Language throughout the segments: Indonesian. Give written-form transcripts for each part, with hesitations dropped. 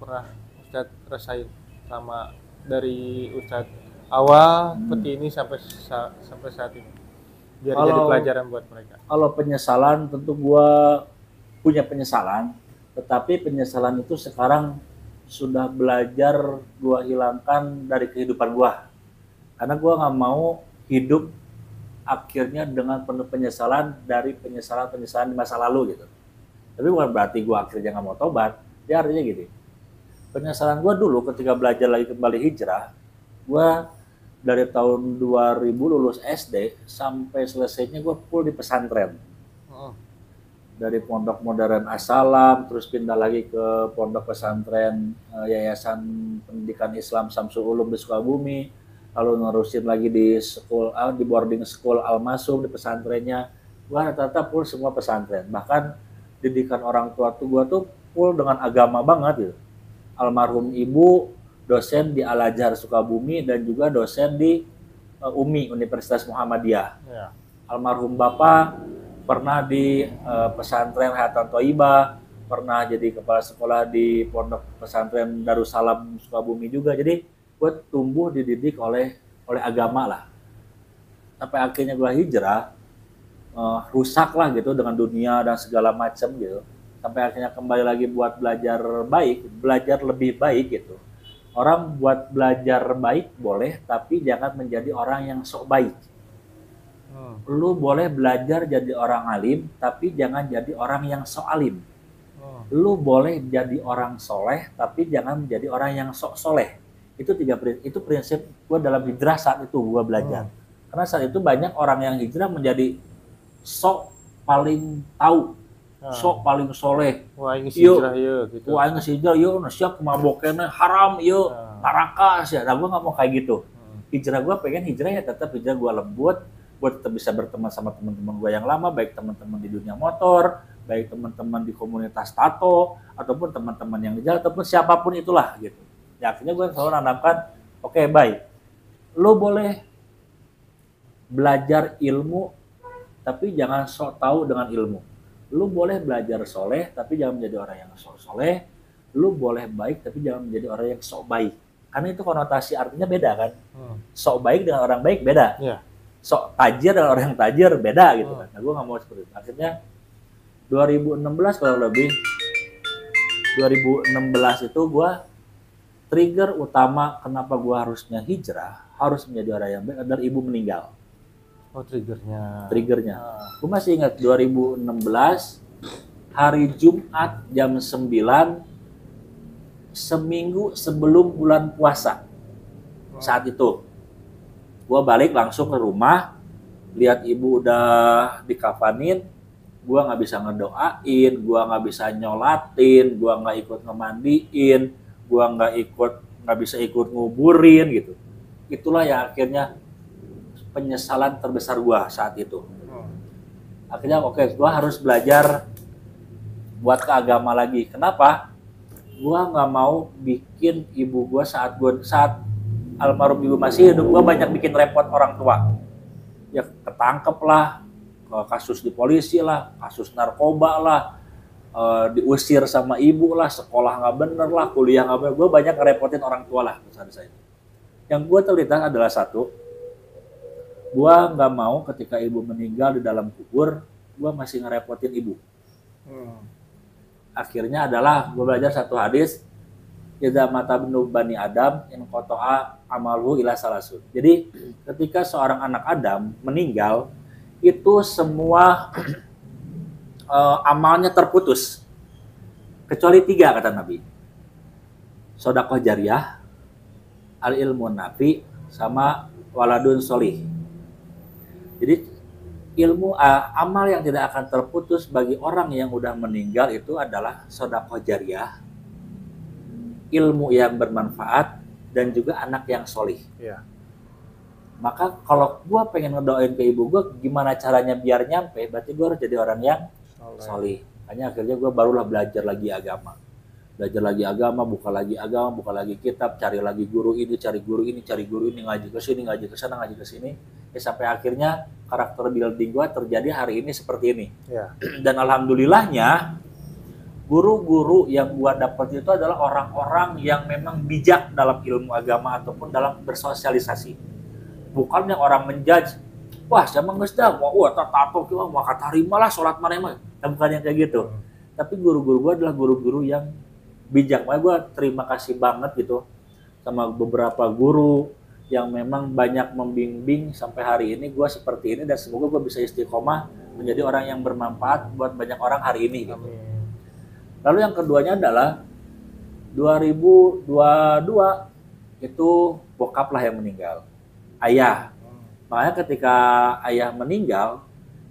pernah Ustadz rasain sama dari Ustadz awal seperti ini sampai saat ini biar jadi Kalau pelajaran buat mereka. kalau penyesalan tentu gua punya penyesalan, tetapi penyesalan itu sekarang sudah belajar gua hilangkan dari kehidupan gua. Karena gua nggak mau hidup akhirnya dengan penuh penyesalan dari penyesalan-penyesalan di masa lalu gitu. Tapi bukan berarti gua akhirnya nggak mau tobat. Dia artinya gini, penyesalan gua dulu ketika belajar lagi kembali hijrah, gua dari tahun 2000 lulus SD sampai selesainya gue full di pesantren. Oh, Dari Pondok Modern As-Salam, terus pindah lagi ke Pondok Pesantren Yayasan Pendidikan Islam Samsul Ulum di Sukabumi, lalu nerusin lagi di boarding school Al-Masum di pesantrennya. Gue rata-rata full semua pesantren. Bahkan didikan orang tua tuh gue tuh full dengan agama banget gitu. Almarhum ibu dosen di Al-Azhar Sukabumi dan juga dosen di UMI Universitas Muhammadiyah. ya. Almarhum bapak pernah di pesantren Hayatan Thoibah, pernah jadi kepala sekolah di pondok pesantren Darussalam Sukabumi juga. Jadi gue tumbuh dididik oleh agama lah. Sampai akhirnya gue hijrah, rusak lah gitu dengan dunia dan segala macam gitu. Sampai akhirnya kembali lagi buat belajar baik, belajar lebih baik gitu. Orang buat belajar baik boleh, tapi jangan menjadi orang yang sok baik. Lu boleh belajar jadi orang alim, tapi jangan jadi orang yang sok alim. Lu boleh jadi orang soleh, tapi jangan menjadi orang yang sok soleh. Itu prinsip gue dalam hijrah saat itu gue belajar. Karena saat itu banyak orang yang hijrah menjadi sok paling tahu, sok paling soleh. Wah ini hijrah ya gitu. Wah ini hijrah yo, siap kemaboknya haram yo, tarakas ya. Nah gue nggak mau kayak gitu. Hijrah gue pengen hijrah ya tetap hijrah gue lembut, gue tetap bisa berteman sama teman-teman gue yang lama, baik teman-teman di dunia motor, baik teman-teman di komunitas tato, ataupun teman-teman yang di jalan, ataupun siapapun itulah gitu. Ya akhirnya gue selalu nanamkan, oke, baik, lo boleh belajar ilmu, tapi jangan sok tahu dengan ilmu. Lo boleh belajar soleh, tapi jangan menjadi orang yang sok soleh. Lo boleh baik, tapi jangan menjadi orang yang sok baik. Karena itu konotasi artinya beda kan. Sok baik dengan orang baik beda. Yeah. Sok tajir dan orang yang tajir beda gitu kan. Nah gue nggak mau seperti itu. Akhirnya 2016 kalau lebih 2016 itu gue trigger utama kenapa gue harusnya hijrah, harus menjadi orang yang baik adalah ibu meninggal. Oh triggernya. Gue masih ingat 2016 hari Jumat jam 9 seminggu sebelum bulan puasa. Saat itu gue balik langsung ke rumah, lihat ibu udah dikafanin, gue nggak bisa ngedoain, gue nggak bisa nyolatin, gue nggak ikut ngemandiin, gue nggak bisa ikut nguburin gitu. Itulah yang akhirnya penyesalan terbesar gue saat itu. Akhirnya oke, gue harus belajar buat ke agama lagi. Kenapa? Gue nggak mau bikin ibu gue saat almarhum ibu masih hidup, gue banyak bikin repot orang tua. Ya ketangkep lah, kasus di polisi lah, kasus narkoba lah, diusir sama ibu lah, sekolah nggak bener lah, kuliah nggak bener. Gue banyak ngerepotin orang tua lah pesan saya. Yang gue terlintas adalah satu, gue nggak mau ketika ibu meninggal di dalam kubur, gue masih ngerepotin ibu. Akhirnya adalah gue belajar satu hadis, idza mata bani Adam in qata'a amaluhu ila salasun. Jadi ketika seorang anak Adam meninggal, itu semua amalnya terputus kecuali 3 kata Nabi. Sedekah jariyah, al ilmu nafi, sama waladun solih. Jadi amal yang tidak akan terputus bagi orang yang udah meninggal itu adalah sedekah jariyah, ilmu yang bermanfaat, dan juga anak yang solih. Yeah. Maka kalau gue pengen ngedoain ke ibu gue, gimana caranya biar nyampe? Berarti gue harus jadi orang yang solih. Makanya akhirnya gue barulah belajar lagi agama. Buka lagi kitab, cari lagi guru ini, cari guru ini, ngaji ke sini, ngaji ke sana, ngaji ke sini. Ya sampai akhirnya karakter building gue terjadi hari ini seperti ini. Yeah. Dan alhamdulillahnya guru-guru yang gua dapat itu adalah orang-orang yang memang bijak dalam ilmu agama ataupun dalam bersosialisasi. Bukan yang orang menjudge, wah siapa geus da mau tato kieu mah katarima lah salat maneh mah. Bukan yang kayak gitu. Tapi guru-guru gua adalah guru-guru yang bijak. Makanya gua terima kasih banget gitu sama beberapa guru yang memang banyak membimbing sampai hari ini gua seperti ini, dan semoga gua bisa istiqomah menjadi orang yang bermanfaat buat banyak orang hari ini gitu. Amin. Lalu yang keduanya adalah 2022 itu bokap lah yang meninggal, ayah. Makanya ketika ayah meninggal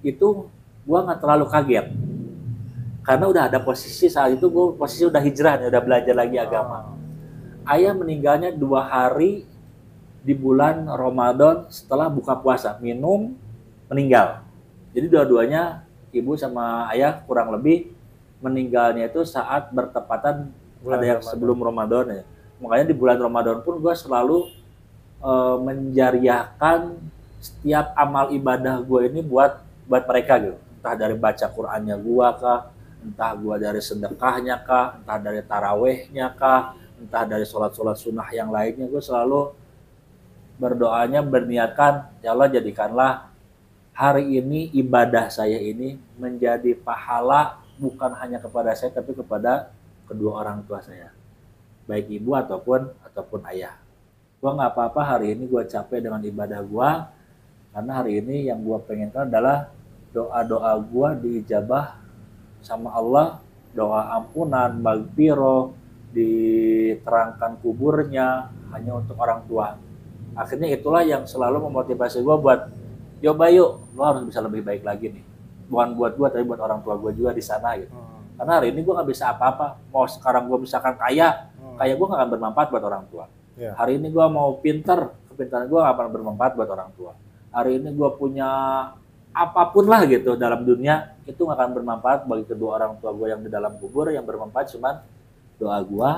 itu gua nggak terlalu kaget karena udah ada posisi saat itu gua posisi udah hijrah nih, udah belajar lagi agama. Ayah meninggalnya 2 hari di bulan Ramadan setelah buka puasa, minum, meninggal. Jadi dua-duanya ibu sama ayah kurang lebih meninggalnya itu saat bertepatan Bulan ada yang Ramadan. sebelum Ramadan ya. Makanya di bulan Ramadan pun gue selalu menjariahkan setiap amal ibadah gue ini buat mereka gitu. Entah dari baca Qur'annya gue kah, entah gue dari sedekahnya kah, entah dari tarawehnya kah, entah dari sholat-sholat sunnah yang lainnya, gue selalu berdoanya berniatkan, ya Allah jadikanlah hari ini ibadah saya ini menjadi pahala bukan hanya kepada saya tapi kepada kedua orang tua saya, baik ibu ataupun ayah. Gua nggak apa-apa hari ini gua capek dengan ibadah gua, karena hari ini yang gua pengenkan adalah doa-doa gua diijabah sama Allah, doa ampunan, magfiro, diterangkan kuburnya hanya untuk orang tua. Akhirnya itulah yang selalu memotivasi gua buat coba yuk, lo harus bisa lebih baik lagi nih. Bukan buat gue, tapi buat orang tua gue juga di sana gitu. Karena hari ini gue nggak bisa apa-apa. Mau sekarang gue misalkan kaya gue nggak akan bermanfaat buat orang tua. Yeah. Hari ini gue mau pinter, kepintaran gue nggak akan bermanfaat buat orang tua. Hari ini gue punya apapun lah gitu dalam dunia, itu nggak akan bermanfaat bagi kedua orang tua gue yang di dalam kubur. Yang bermanfaat cuman doa gue,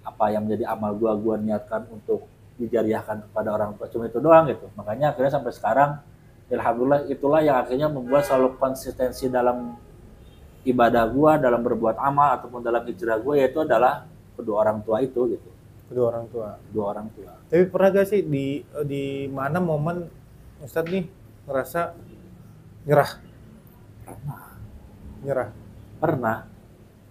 apa yang menjadi amal gue niatkan untuk dijariahkan kepada orang tua, cuma itu doang gitu. Makanya akhirnya sampai sekarang alhamdulillah itulah yang akhirnya membuat selalu konsistensi dalam ibadah gua, dalam berbuat amal ataupun dalam hijrah gua, yaitu adalah kedua orang tua itu gitu. Kedua orang tua. Kedua orang tua. Tapi pernah gak sih di mana momen Ustadz nih ngerasa nyerah? Nyerah. Pernah.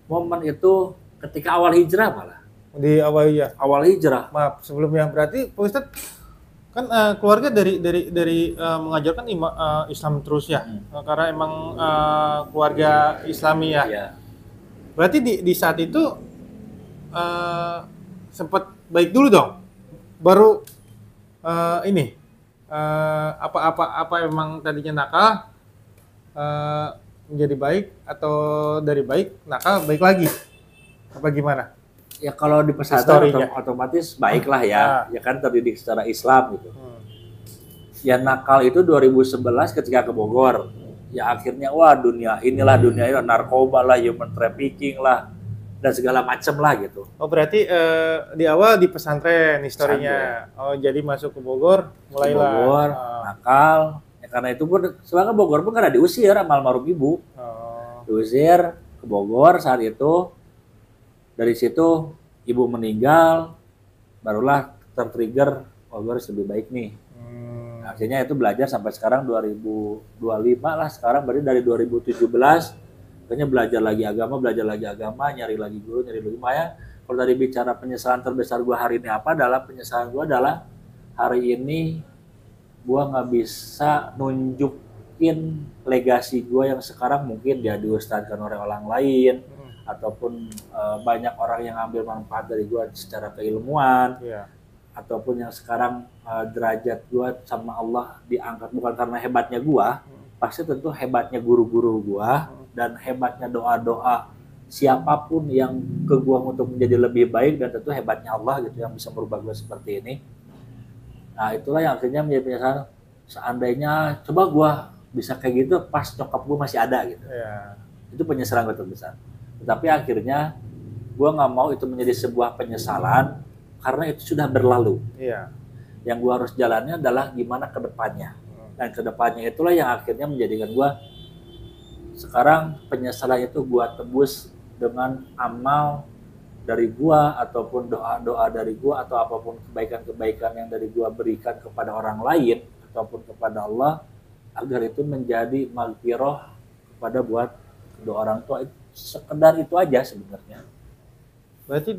Momen itu ketika awal hijrah malah. Di awal ya. Awal hijrah. Maaf sebelumnya, berarti Pak Ustadz kan keluarga dari mengajarkan Islam terus ya, karena emang keluarga Islami ya. Iya. Berarti di saat itu sempat baik dulu dong, baru apa emang tadinya nakal menjadi baik, atau dari baik nakal baik lagi, apa gimana? Ya kalau di pesantren Historinya. otomatis baiklah ya, ya kan terdidik secara Islam gitu. Ya nakal itu 2011 ketika ke Bogor. Ya akhirnya wah inilah dunia narkoba lah, human trafficking lah, dan segala macam lah gitu. Oh berarti di awal di pesantren historinya. Oh jadi masuk ke Bogor, mulailah. Ke Bogor, nakal. Ya karena itu pun sebenarnya Bogor pun karena diusir sama almarhum ibu. Diusir ke Bogor saat itu. Dari situ ibu meninggal, barulah tertrigger, oh gue harus lebih baik nih. Nah, akhirnya itu belajar sampai sekarang 2025 lah, sekarang berarti dari 2017 akhirnya belajar lagi agama, nyari lagi guru. Makanya kalau tadi bicara penyesalan terbesar gue hari ini apa, adalah penyesalan gue adalah hari ini gue nggak bisa nunjukin legasi gue yang sekarang mungkin dia diustadkan oleh orang lain, ataupun banyak orang yang ambil manfaat dari gue secara keilmuan, ataupun yang sekarang derajat gue sama Allah diangkat bukan karena hebatnya gue, pasti tentu hebatnya guru-guru gue dan hebatnya doa-doa siapapun yang ke gue untuk menjadi lebih baik, dan tentu hebatnya Allah gitu yang bisa merubah gue seperti ini. Nah itulah yang akhirnya menjadi penyesalan. Seandainya coba gue bisa kayak gitu pas nyokap gue masih ada gitu, itu penyesalan gue terbesar. Tetapi akhirnya gue nggak mau itu menjadi sebuah penyesalan karena itu sudah berlalu. Yang gue harus jalannya adalah gimana ke depannya. Dan ke depannya itulah yang akhirnya menjadikan gue sekarang penyesalan itu gue tebus dengan amal dari gua ataupun doa-doa dari gua atau apapun kebaikan-kebaikan yang dari gua berikan kepada orang lain ataupun kepada Allah agar itu menjadi maghfirah kepada buat kedua orang tua. Sekedar itu aja sebenarnya. Berarti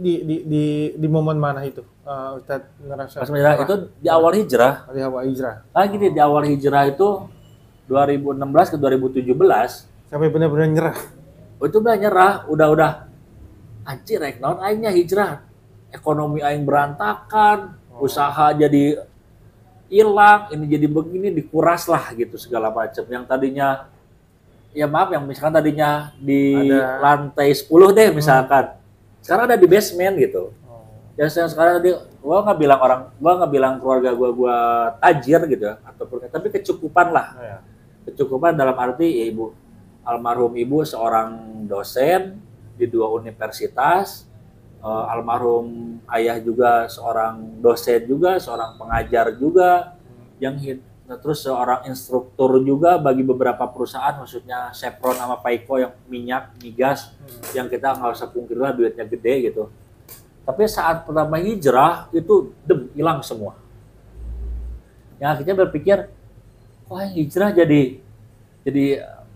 di momen mana itu Ustadz ngerasa Pas hijrah itu di awal hijrah. di awal hijrah Lagi di awal hijrah itu 2016 ke 2017 sampai benar-benar nyerah. itu udah nyerah, udah anjir rek naon aingnya hijrah. Ekonomi aing berantakan, usaha jadi hilang, ini jadi begini, dikuras lah gitu segala macam. Yang tadinya ya maaf yang misalkan tadinya di lantai 10 deh misalkan. Sekarang ada di basement gitu. Ya sekarang gua nggak bilang keluarga gua tajir gitu ya, ataupun tapi kecukupan lah. Kecukupan dalam arti ya almarhum ibu seorang dosen di 2 universitas, almarhum ayah juga seorang dosen juga, seorang pengajar juga, terus seorang instruktur juga bagi beberapa perusahaan, maksudnya Chevron sama Payco yang minyak, migas, yang kita nggak usah pungkiri lah duitnya gede gitu. Tapi saat pertama hijrah itu hilang semua. Yang akhirnya berpikir, kok hijrah jadi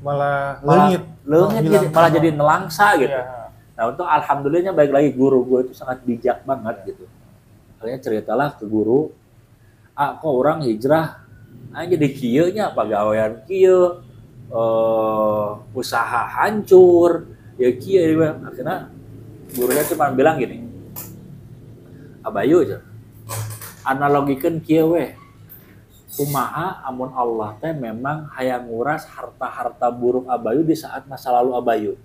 malah malah jadi nelangsa gitu. Nah untuk alhamdulillahnya baik lagi guru gue itu sangat bijak banget gitu. Akhirnya ceritalah ke guru, kok orang hijrah, jadi kieu nya pagawean kieu, usaha hancur, ya kieu. Akhirnya gurunya cuma bilang gini, Abayu aja, analogikeun kieu we. Kumaha amun Allah teh memang hayang nguras harta-harta buruk Abayu di saat masa lalu Abayu.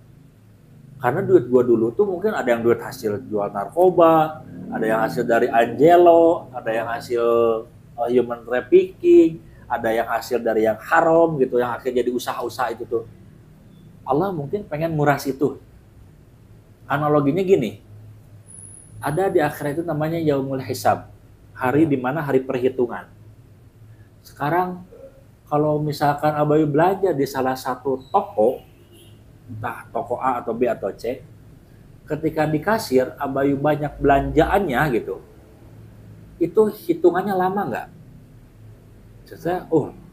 Karena duit gua dulu tuh mungkin ada yang duit hasil jual narkoba, ada yang hasil dari Angelo, ada yang hasil human trafficking, ada yang hasil dari yang haram gitu, yang akhirnya jadi usaha-usaha itu tuh. Allah mungkin pengen nguras itu. Analoginya gini, ada di akhirat itu namanya yaumul hisab, hari di mana hari perhitungan. Sekarang kalau misalkan Abayu belanja di salah satu toko, entah toko A atau B atau C, ketika di kasir Abayu banyak belanjaannya gitu, itu hitungannya lama nggak? Saya,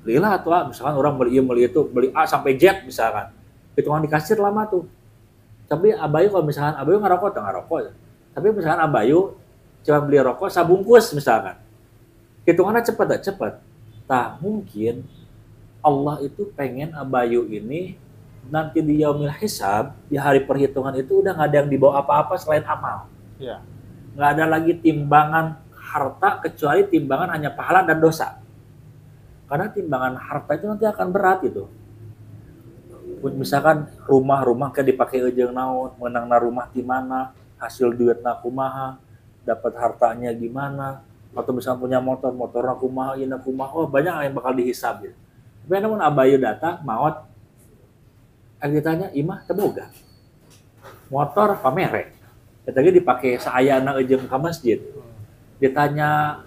lila tuh, misalkan orang beli itu, beli A sampai Z misalkan, hitungan di kasir lama tuh. Tapi Abayu kalau misalkan Abayu ngerokok, tapi misalkan Abayu cuma beli rokok sabungkus misalkan, hitungannya cepat. Nah mungkin Allah itu pengen Abayu ini nanti di yaumil hisab, di hari perhitungan itu udah nggak ada yang dibawa apa-apa selain amal. Ya. Nggak ada lagi timbangan harta kecuali timbangan hanya pahala dan dosa. Karena timbangan harta itu nanti akan berat gitu. Misalkan rumah kayak dipakai ujung naon, menangna rumah di mana, hasil duitna kumaha, dapat hartanya gimana, atau misalnya punya motor kumaha, ieu kumaha, banyak yang bakal dihisab gitu. Tapi namun Abayu datang maot, ditanya imah teboga. Motor pamere. Eta ge dipake saayana eujeung ka masjid. Ditanya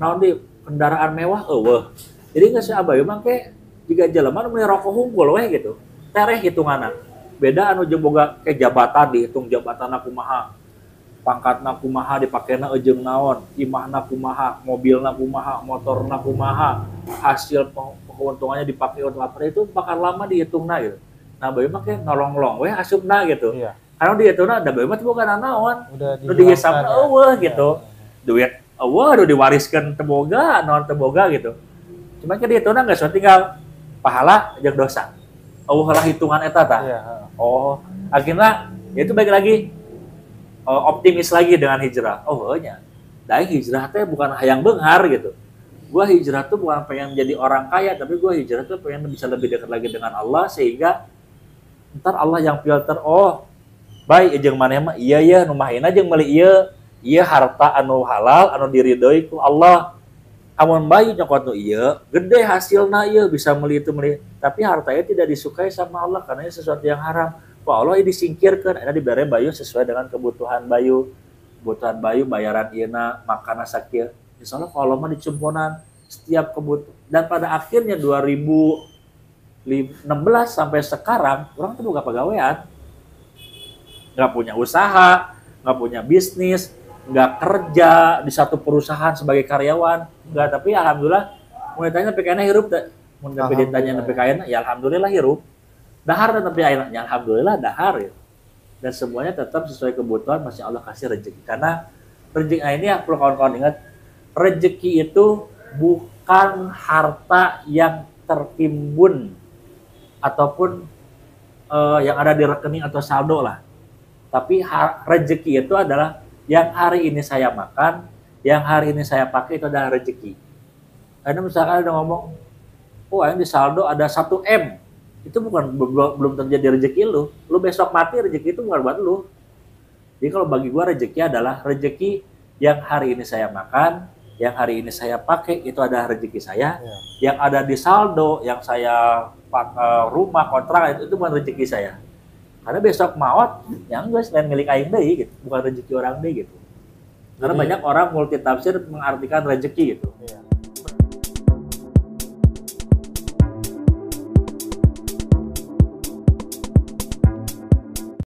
naon di kendaraan mewah eueuh. Jadi geus si Abayu make jiga jelema nu meuli rokok hungkul we gitu. Tereh hitunganna. Beda anu jeung boga ke jabatan dihitung jabatanna kumaha. Pangkatna kumaha dipakena eujeung naon, imahna kumaha, mobilna kumaha, motorna kumaha, hasil keuntungannya dipakai untuk apa itu bakal lama dihitungna gitu. Nah bae make nolong-nolong we asupna gitu. Iya. Karena dihitungna da bae mah teu boga naon. Udah dihisabna eueuh gitu. Duit eueuh diwariskeun teu boga, naon teu boga gitu. Cuma ke dihitungna geus tinggal pahala jeung dosa. Eueuh lah hitungan eta tah. Iya. Akhirnya itu balik lagi optimis lagi dengan hijrah. Daeng hijrah teh bukan hayang beunghar gitu. Gua hijrah tuh bukan pengen jadi orang kaya, tapi gua hijrah tuh pengen bisa lebih dekat lagi dengan Allah sehingga ntar Allah yang filter. Baik jeung maneh mah iya nu mahina jeung meuli ieu harta anu halal anu diridhoi ku Allah. Amun bayi nyokot nu ieu, gede hasilna ieu bisa meuli itu meuli, tapi hartanya tidak disukai sama Allah karena ini sesuatu yang haram. Allah ini disingkirkan, ini diberi bayu sesuai dengan kebutuhan bayu bayaran ieuna, makanan sakieu. Insya Allah kalau mah dicumponan setiap kebutuhan. Dan pada akhirnya 2016 sampai sekarang orang tuh buka pegawaian. nggak punya usaha, nggak punya bisnis, nggak kerja di satu perusahaan sebagai karyawan, nggak. Tapi alhamdulillah, mau ditanya PKN hirup, mau ditanya PKN, ya alhamdulillah hirup. Dahar tapi akhirnya alhamdulillah dahar ya. Dan semuanya tetap sesuai kebutuhan, masya Allah kasih rezeki. Karena rezeki ini yang perlu kawan-kawan ingat, rezeki itu bukan harta yang tertimbun ataupun yang ada di rekening atau saldo lah. Tapi rezeki itu adalah yang hari ini saya makan, yang hari ini saya pakai itu adalah rezeki. Karena misalkan ada ngomong, oh yang di saldo ada 1 M, itu bukan belum terjadi rezeki lu. Lu besok mati, rezeki itu bukan buat lu. Jadi kalau bagi gua rezeki adalah rezeki yang hari ini saya makan, yang hari ini saya pakai itu adalah rezeki saya. Yang ada di saldo, yang saya rumah kontrak itu bukan rezeki saya. Karena besok maut, yang gue selain milik aing deui gitu, bukan rezeki orang deui gitu. Karena banyak orang multitafsir mengartikan rezeki gitu.